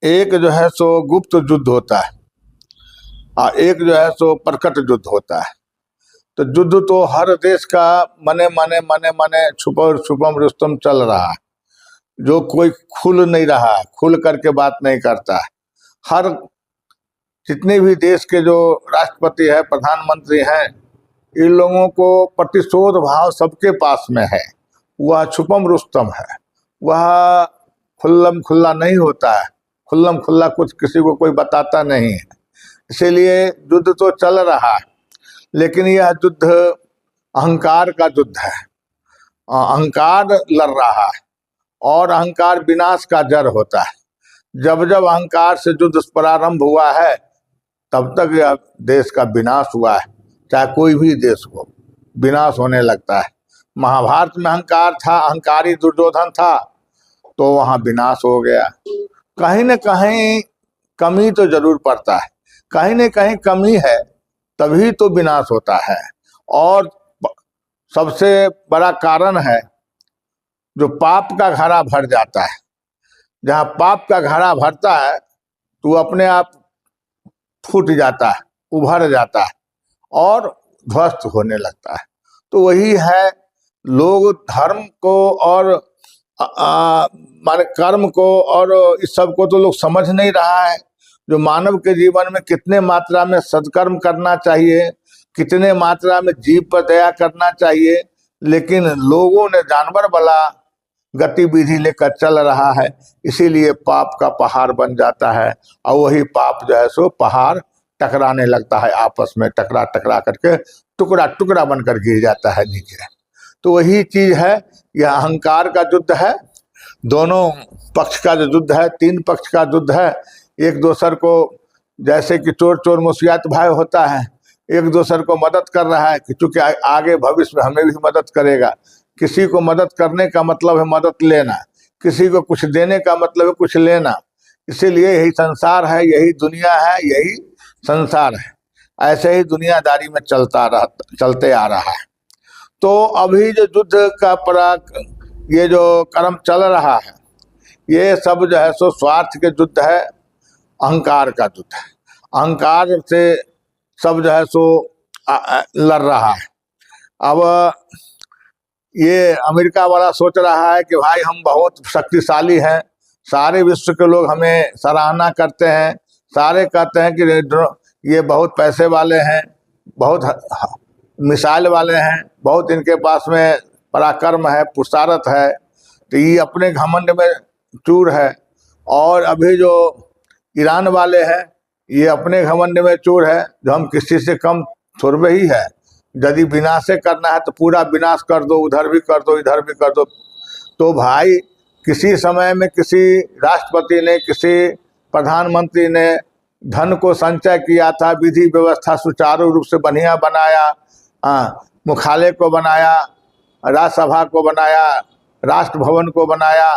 एक जो है सो गुप्त युद्ध होता है और एक जो है सो प्रकट युद्ध होता है। तो युद्ध तो हर देश का मने मने मने मने छुपम छुपम रुस्तम चल रहा है, जो कोई खुल नहीं रहा है, खुल करके बात नहीं करता है। हर जितने भी देश के जो राष्ट्रपति है, प्रधानमंत्री हैं, इन लोगों को प्रतिशोध भाव सबके पास में है। वह छुपम रुस्तम है, वह खुल्लम खुल्ला नहीं होता है, खुल्लम खुल्ला कुछ किसी को कोई बताता नहीं है। इसीलिए युद्ध तो चल रहा है, लेकिन यह युद्ध अहंकार का युद्ध है। अहंकार लड़ रहा है और अहंकार विनाश का जड़ होता है। जब जब अहंकार से युद्ध प्रारंभ हुआ है, तब तक यह देश का विनाश हुआ है। चाहे कोई भी देश हो, विनाश होने लगता है। महाभारत में अहंकार था, अहंकारी दुर्योधन था, तो वहां विनाश हो गया। कहीं न कहीं कमी तो जरूर पड़ता है, कहीं न कहीं कमी है, तभी तो विनाश होता है। और सबसे बड़ा कारण है जो पाप का घड़ा भर जाता है। जहाँ पाप का घड़ा भरता है तो अपने आप फूट जाता है, उभर जाता है और ध्वस्त होने लगता है। तो वही है, लोग धर्म को और माने कर्म को और इस सब को तो लोग समझ नहीं रहा है। जो मानव के जीवन में कितने मात्रा में सत्कर्म करना चाहिए, कितने मात्रा में जीव पर दया करना चाहिए, लेकिन लोगों ने जानवर वाला गतिविधि लेकर चल रहा है। इसीलिए पाप का पहाड़ बन जाता है और वही पाप जो है सो पहाड़ टकराने लगता है, आपस में टकरा टकरा करके टुकड़ा टुकड़ा बनकर गिर जाता है नीचे। तो वही चीज है, यह अहंकार का युद्ध है। दोनों पक्ष का जो युद्ध है, तीन पक्ष का युद्ध है। एक दूसर को, जैसे कि चोर चोर मुसियात भाई होता है, एक दूसर को मदद कर रहा है कि चूंकि आगे भविष्य में हमें भी मदद करेगा। किसी को मदद करने का मतलब है मदद लेना, किसी को कुछ देने का मतलब है कुछ लेना। इसीलिए यही संसार है, यही दुनिया है, यही संसार है। ऐसे ही दुनियादारी में चलते आ रहा है। तो अभी जो युद्ध का ये जो कर्म चल रहा है, ये सब जो है सो स्वार्थ के युद्ध है, अहंकार का युद्ध है। अहंकार से सब जो है सो लड़ रहा है। अब ये अमेरिका वाला सोच रहा है कि भाई हम बहुत शक्तिशाली हैं, सारे विश्व के लोग हमें सराहना करते हैं, सारे कहते हैं कि ये बहुत पैसे वाले हैं, बहुत मिसाइल वाले हैं, बहुत इनके पास में पराक्रम है, पुरुषार्थ है। तो ये अपने घमंड में चूर है। और अभी जो ईरान वाले हैं, ये अपने घमंड में चूर है, जो हम किसी से कम थोड़े ही है। यदि विनाश करना है तो पूरा विनाश कर दो, उधर भी कर दो, इधर भी कर दो। तो भाई, किसी समय में किसी राष्ट्रपति ने, किसी प्रधानमंत्री ने धन को संचय किया था, विधि व्यवस्था सुचारू रूप से बढ़िया बनाया, मुख्यालय को बनाया, राज्यसभा को बनाया, राष्ट्र भवन को बनाया,